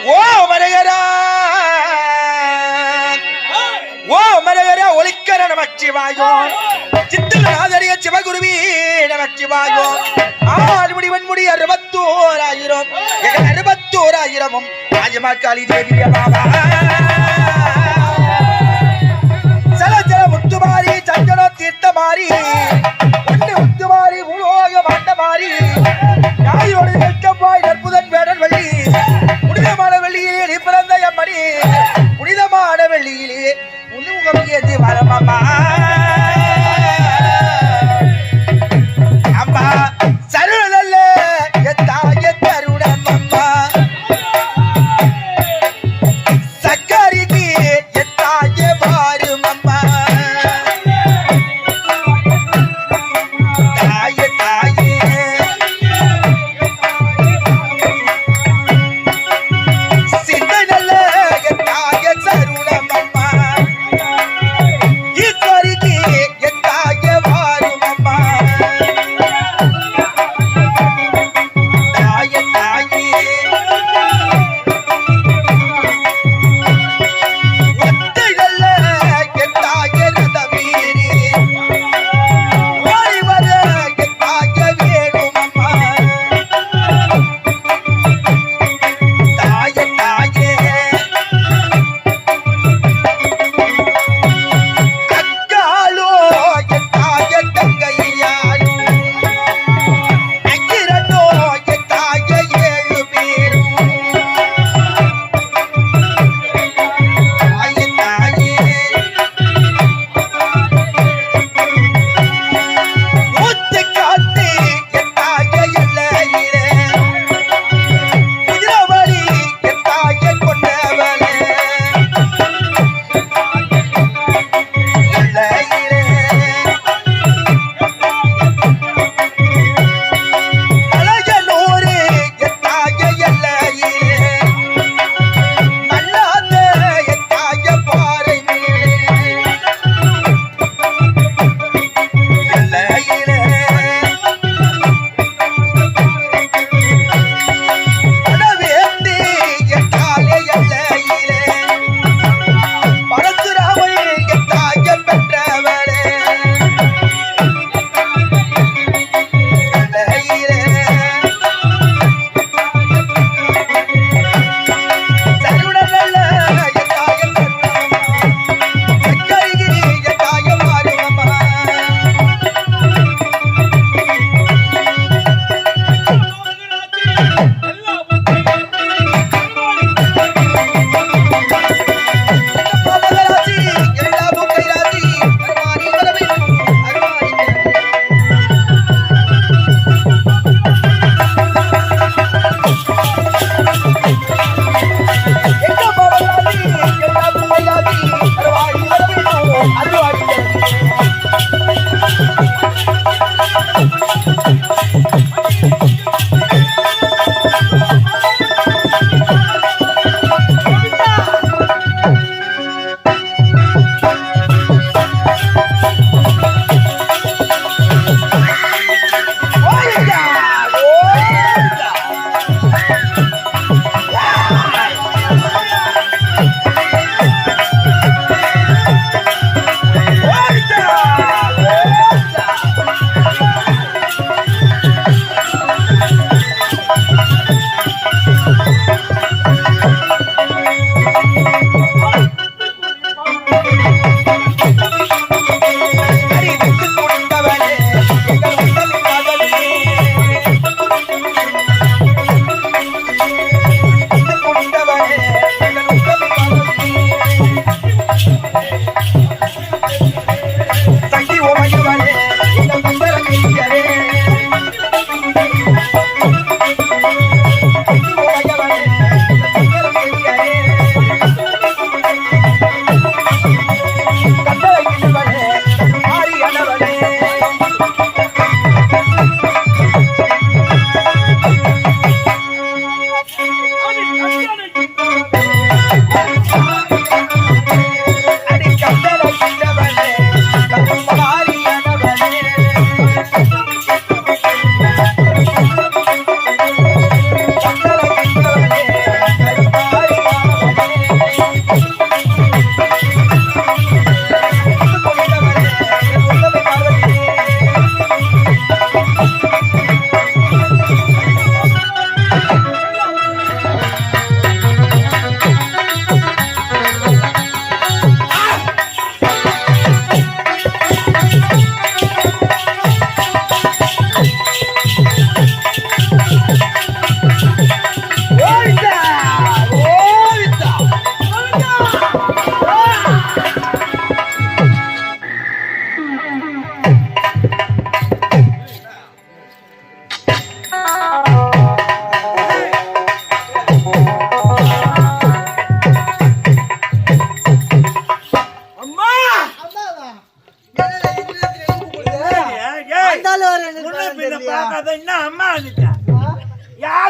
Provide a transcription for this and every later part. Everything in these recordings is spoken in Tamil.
ஓ மரகரா ஓ மரகரா ஒலிக்கர நமச்சிவாயோ சித்தநாதரிய சிவகுருவி நமச்சிவாயோ ஆறுமுடி வன்முடி 61000 61000 ராஜமா காளி தேவி பாபா சலச்சல முத்துமாரி சஞ்சன தீர்த்த மாறி ஒன்று முத்துமாரி உலோக மாண்ட மாறி நாயோடு நெற்கப்பாய் நற்புதன் வேடன் வள்ளி புனிதமான வெள்ளியிலே நீ பிறந்த அம்மணி புனிதமான வெள்ளியிலே முன்முகம் ஏந்தி வரமம்மா அம்மா சருளல்ல எத்தாய தருணம் அம்மா சக்கரிக்கு எத்தாய வாரும் அம்மா தாயே தாயே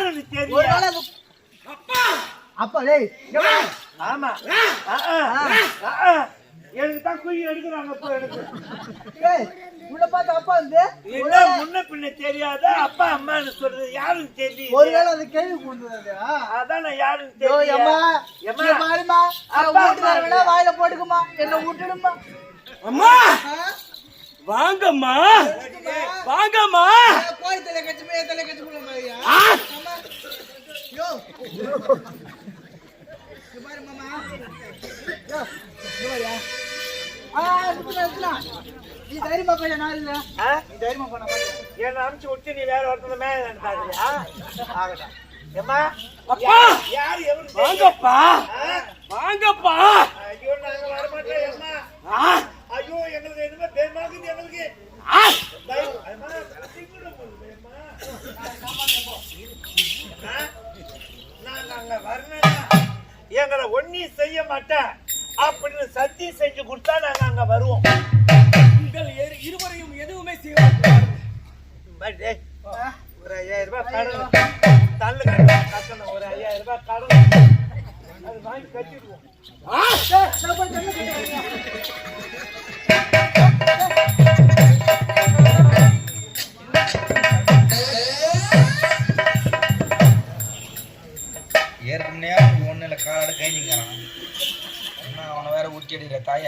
யாருன்னு தெரியல. அப்பா டேய் ஆமா எனக்கு தான் குழி எடுக்கிறாங்க போய் எடுத்து உன்னை பார்த்து அப்பா வந்து இல்ல முன்ன பின்ன தெரியாத அப்பா அம்மான்னு சொல்றது யாருன்னு தெரியும். ஒருவேளை அது கேள்வி கொண்டு அதான் நான் யாருன்னு தெரியும். வாயில போட்டுக்குமா என்ன விட்டுடுமா. அம்மா வாங்கம்மா வாங்கம்மா. கோயில் தலை கட்சி தலை கட்சி நீ தைரியமா போய் நான் இல்ல நீ தைரியமா போன என்ன அனுப்பிச்சு விட்டு நீ வேற ஒருத்தர் மேல பாக்குறியா? ஆகட்டும். ஏம்மா அப்பா யாரு எவரு வாங்கப்பா வாங்கப்பா. ஐயோ நாங்க வர மாட்டோம். ஏம்மா ஐயோ எங்களுக்கு எதுவுமே பேமாக்குது எங்களுக்கு. நாங்க அங்க வரணும். எங்களை ஒன்னும் செய்ய மாட்டேன் அப்படின்னு சத்தியம் செஞ்சு கொடுத்தா நாங்க அங்க வருவோம். உங்கள் இருவரையும் எதுவுமே செய்வாங்க. ஒரு 5000 ரூபாய் கடன் தள்ளு கட்டணும். ஒரு 5000 ரூபாய் கடன் அது வாங்கி கட்டிடுவோம். ஏற்கனவே ஒன்னுல காலோட கைஞ்சிக்கிறான். அவனை வேற ஊற்றி அடிக்கிற தாய.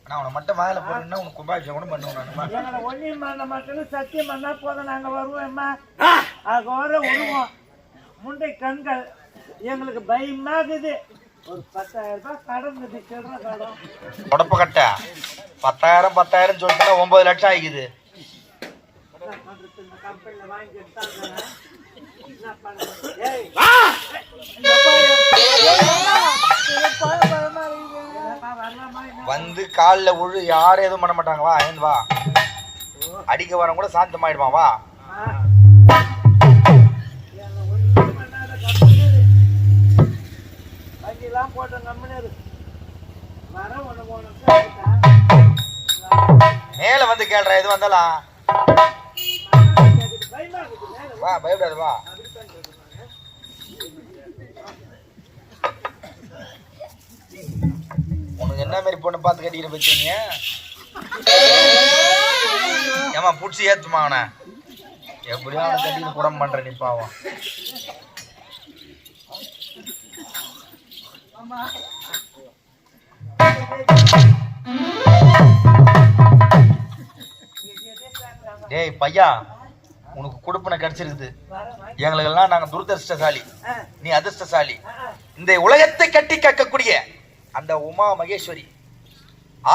ஆனா அவனை மட்டும் வாயில போட்டுன்னா உனக்கு கும்பாபிஷேகம் கூட பண்ணுவோம். எங்களை ஒன்னியும் பண்ண மாட்டேன்னு சத்தியம் பண்ணா போதும் நாங்க வருவோம். அது வர விடுவோம். முண்டை கண்கள் எங்களுக்கு பயமாகுது. ஒரு 10,000 ரூபாய் கடன் சில்லற கடன். உடப்ப கட்ட 10,000 சொல்லிட்டு 9 லட்சம் ஆகிக்குது. கம்பெனில வாங்கி வந்து காலில் உழு யாரும் எதுவும் பண்ண மாட்டாங்க. வா ஏந்து வா. அடிக்க வரவங்க கூட சாந்தமாயிடுவான். வா போட்ட கம்பெனி வர ஒண்ணு போன மேல வந்து கேள்ற எது வந்தாலும் வா பயப்படாது. வா உனக்கு என்ன மாதிரி பொண்ணு பார்த்து கட்டிக்கிற வச்சீங்க? ஏமா புடிச்சு ஏத்துமா அவனை. எப்படியும் அவனை கட்டிட்டு குடம் பண்ற நீ பாவம். டேய் பையா உனக்கு கொடுப்பனை கிடைச்சிருக்குது. எங்களுக்கெல்லாம் நாங்க துரதிருஷ்டசாலி, நீ அதிர்ஷ்டசாலி. இந்த உலகத்தை கட்டி காக்கக்கூடிய அந்த உமா மகேஸ்வரி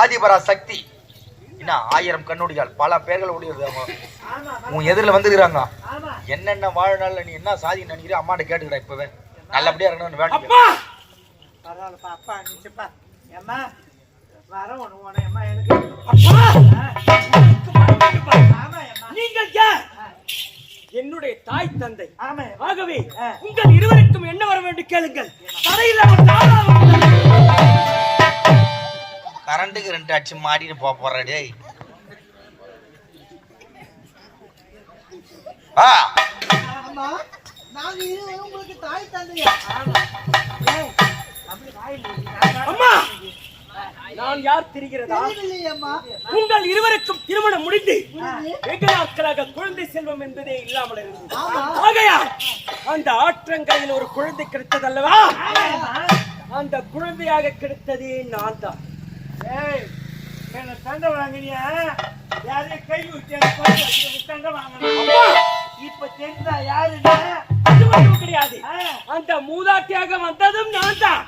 ஆதிபரா சக்தி இன்னும் 1000 கண்ணுடிகள் பல பேர்கள் உடையது உன் எதிரில் வந்துக்கிறாங்க. என்னென்ன வாழ்நாள்ல நீ என்ன சாதி நினைக்கிற அம்மாட்ட கேட்டுக்கிற. இப்பவே நல்லபடியா இருக்கணும்னு வேண்டிய பரவாயில்லப்பா. அப்பா நிச்சயப்பா. ஏம்மா வர ஒண்ணு போன ஏம்மா எனக்கு நீங்கள் யார்? என்னுடைய தாய் தந்தை. ஆமா. ஆகவே உங்கள் இருவருக்கும் என்ன வர வேண்டும் கேளுங்கள். தரையில் கரண்ட்டுக்கு 2 அடிச்சு மாட்டிட்டு போற. டேய் உங்களுக்கு தாய் தந்தையா? அம்மா நான் யார் தெரிகிறதா? உங்கள் இருவருக்கும் திருமணம் முடிந்து வெகு நாட்களாக குழந்தை செல்வம் என்பதே இல்லாமல் இருந்தது. ஆகையால் அந்த ஆற்றங்கரையில் ஒரு குழந்தை கிடைத்தது அல்லவா? அந்த குழந்தையாக கிடைத்ததே நான் தான். என்ன சண்டை வாங்கினியா? யாரையும் கை விட்டு சண்டை வாங்கணும். இப்ப தெரிஞ்சா யாரு? அது மட்டும் கிடையாது, அந்த மூதாட்டியாக வந்ததும் நான் தான்.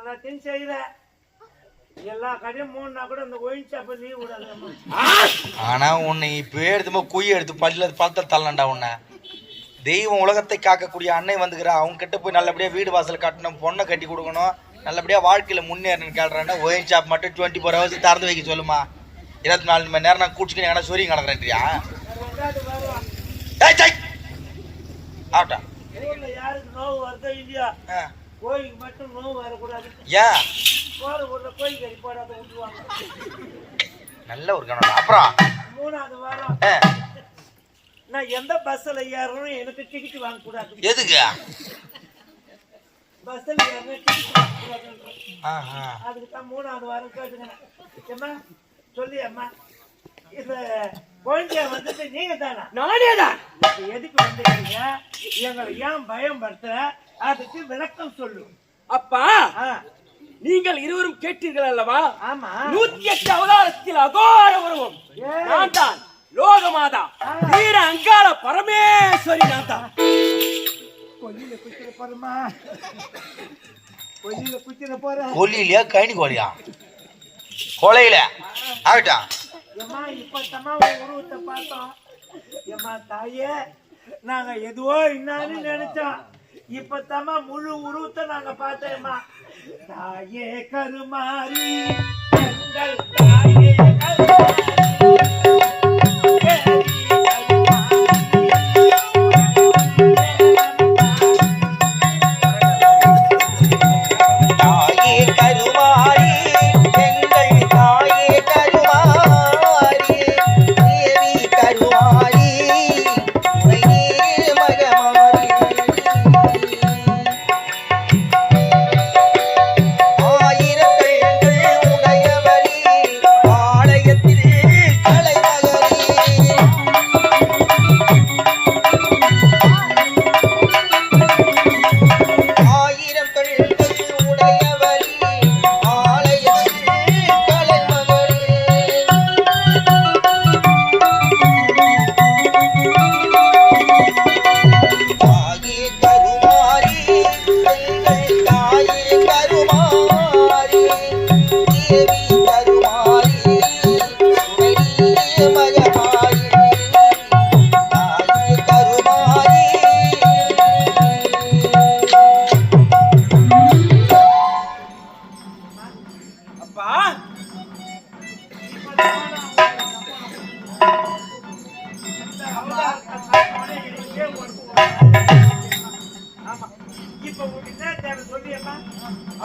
எல்லாத்தையும் செய்யற எல்லா கடையும் மூணுனா கூட இந்த ஒயின் ஷாப்பை லீவ் விடாது. ஆனா உன்னை இப்ப எடுத்து குய் எடுத்து பழத்தை தள்ளண்டா. உன்னை தெய்வம் உலகத்தை காக்கக்கூடிய அன்னை வந்துக்கிறா. அவங்க கிட்ட போய் நல்லபடியா வீடு வாசல் கட்டணும், பொண்ணை கட்டி கொடுக்கணும், நல்லபடியா வாழ்க்கையில முன்னேறணும்னு கேள்றேன்னா ஒயின் ஷாப் மட்டும் 24 hours திறந்து வைக்க சொல்லுமா? 24 மணி நேரம் நான் கூச்சிக்கின்னு எங்கன்னா சொரி கிடக்குறேன்றியா? யாருக்கு நோவு வருதோ இல்லையா கோழிக்கு மட்டும் நோவு வரக்கூடாது. ஏன் போற ஊர்ல கோழி கறி போடாத விட்டுருவாங்க. நல்ல ஒரு கணவன். அப்புறம் 3வது வாரம் நான் எந்த பஸ்ல ஏறணும் எனக்கு டிக்கெட் வாங்க கூடாது. எதுக்கு? பஸ்ல ஏறணும் டிக்கெட் வாங்க கூடாது. அதுக்கு தான் 3வது வாரம் கேட்டுங்க. ஏம்மா சொல்லி அம்மா இந்த குழந்தைய வந்துட்டு நீங்க தானா? நானே தான். எதுக்கு வந்துருக்கீங்க? எங்களை ஏன் பயம் படுத்துற? அதுக்கு விளக்கம் சொல்லு. அப்பா நீங்கள் இருவரும் கேட்டீர்கள் அல்லவா? ஆமா. 108 அவதாரத்தில் அகோர உருவம் நான் தான். லோகமாதா வீர அங்காள பரமேஸ்வரி நான் தான். கொல்லியில குச்சிட போறமா? கொல்லியில குச்சிட போற? கொல்லியிலயா கைனி கோழியா? கொலையில ஆகட்டா. ஏம்மா இப்ப உருவத்தை பார்த்தோம். ஏம்மா தாயே நாங்க எதுவோ இன்னான்னு நினைச்சோம். இப்ப முழு உருவத்தை நாங்க பார்த்தோம்மா. தாயே கருமாரி எங்கள் தாயே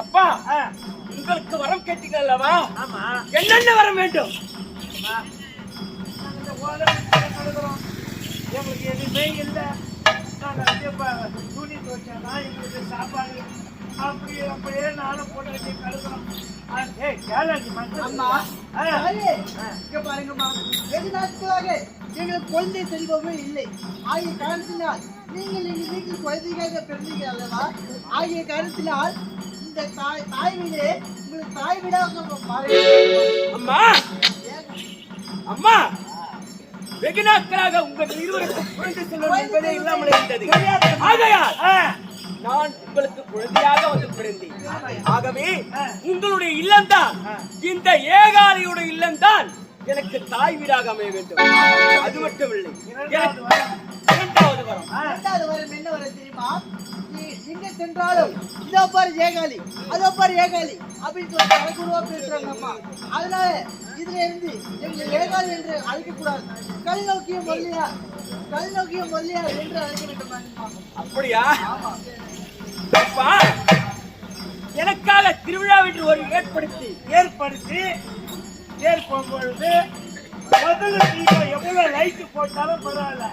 அப்பா உங்களுக்கு வரம் கேட்டீர்கள் அல்லவா? என்னென்ன வரம் வேண்டும்? எங்களுக்கு எதுவுமே இல்லை. துணி துவைச்சாதான் எங்களுக்கு சாப்பாடு. அப்படியே நானும் போட்டு கழுகுறோம். பாருங்கம்மா, வெகு நாட்களாக எங்களுக்கு குழந்தை செல்வமே இல்லை. ஆகிய காரணத்தினால் நீங்கள் எங்கள் வீட்டில் குழந்தையாக பிறந்தீங்க அல்லவா? ஆகிய காரணத்தினால் இந்த தாய் வீடு உங்களுக்கு தாய் வீடாக அம்மா அம்மா வெகு நாட்களாக உங்கள் இருவருக்கும் குழந்தை செல்வம் என்பதே இல்லாமல் இருந்தது. ஆகையால் நான் உங்களுக்கு குழந்தையாக வந்து பிறந்தேன். ஆகவே உங்களுடைய இல்லம்தான், இந்த ஏகாலியுடைய இல்லம்தான் எனக்கு தாய் வீடாக அமைய வேண்டும். அது மட்டும் இல்லை, இரண்டாவது வரம் என்ன வரம் தெரியுமா? எங்க சென்றாலும் இதோ பாரு ஏகாலி, அதோ பாரு ஏகாலி அப்படின்னு சொல்லி அழைக்கூடவா பேசுறாங்க அம்மா. அதனால இதுல இருந்து எங்களை ஏகாலி என்று அழைக்கக்கூடாது. கல்நோக்கியம் மொழியார், கல்நோக்கியம் மொழியார் என்று அழைக்க வேண்டும். அப்படியா? எனக்காக திருவிழா என்று ஒரு ஏற்படுத்தி ஏற்பொழுது முதல்ல தீபம் எவ்வளவு லைட் போட்டாலும் பரவாயில்ல,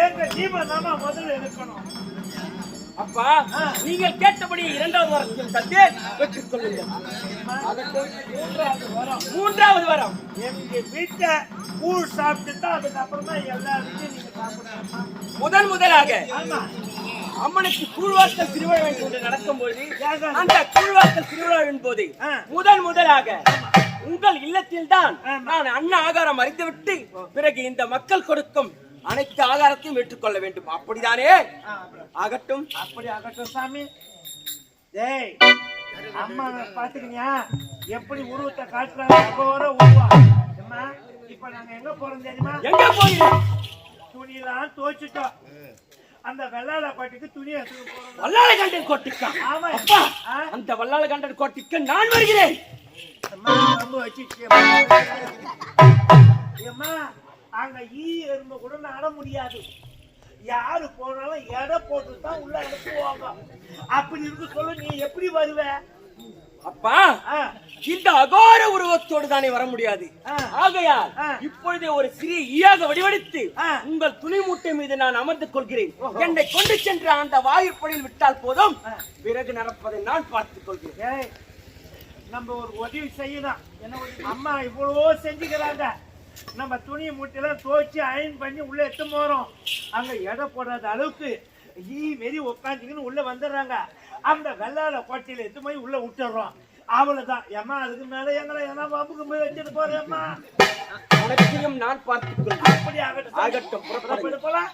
எங்க தீபம் தானே முதல்ல இருக்கணும். அப்பா நீங்கள் கேட்டபடி இரண்டாவது வரத்தில் தந்தே பெற்றுக் கொள்ளுங்கள். மூன்றாவது வரம் எங்க வீட்டை கூழ் சாப்பிட்டு தான் அதுக்கப்புறமா எல்லா வீட்டையும் நீங்க சாப்பிடணும். முதலாக அம்மனுக்கு கூழ்வாசல் திருவிழா என்று நடக்கும் பொழுது அந்த கூழ்வாசல் திருவிழாவின் போது முதலாக உங்கள் இல்லத்தில் தான் நான் அன்ன ஆகாரம் அறிந்துவிட்டு பிறகு இந்த மக்கள் கொடுக்கும் அனைத்து ஆகாரத்தையும் ஏற்றுக்கொள்ள வேண்டும். அப்படித்தானே? ஆகட்டும். அப்படி ஆகட்டும் சாமி. டேய் அம்மா பாத்துக்கியா எப்படி உருவத்தை காட்டுறாங்க? அகோர உருவா. அம்மா இப்ப நாங்க எங்க போறோம் தெரியுமா? எங்க போறீங்க? துணியெல்லாம் துவைச்சிட்டோம். அந்த வெள்ளாள பாட்டிக்கு துணி எடுத்து போறோம். வல்லாள கண்டன் கோட்டைக்கா? ஆமா அப்பா, அந்த வல்லாள கண்டன் கோட்டைக்கு நான் வருகிறேன். அம்மா ரொம்ப வச்சிட்டு அம்மா அங்க ஈ எறும்பு கூட நட முடியாது. யாரு போனாலும் எடை போட்டு தான் உள்ள அனுப்புவாங்க. அப்படி இருக்கு சொல்லு, நீ எப்படி வருவ? அப்பா இந்த அகார உருவத்தோடு தானே வர முடியாது. ஆகையால் இப்பொழுதே ஒரு சிறிய ஈயாக வடிவடித்து உங்கள் துணி மூட்டை மீது நான் அமர்ந்து கொள்கிறேன். என்னை கொண்டு சென்று அந்த வாயிற்படியில் விட்டால் போதும், பிறகு நடப்பதை நான் பார்த்துக் கொள்கிறேன். நம்ம ஒரு உதவி செய்யலாம். என்ன உதவி? அம்மா இவ்வளவோ செஞ்சுக்கிறாங்க. நம்ம துணி மூட்டையெல்லாம் துவைச்சு அயன் பண்ணி உள்ள எடுத்து போறோம். அங்க எடை போடாத அளவுக்கு வெறி உட்காந்துக்கின்னு உள்ள வந்துடுறாங்க. அந்த வெள்ளால கோட்டையில எடுத்து போய் உள்ள விட்டுறோம். அவ்வளவுதான். ஏமா அதுக்கு மேல எங்களை என்ன பாம்புக்கு போய் வச்சுட்டு போறேம்மா. அனைத்தையும் நான் பார்த்துக் கொள்கிறேன். அப்படி ஆகட்டும். ஆகட்டும், புறப்பட்டு போலாம்.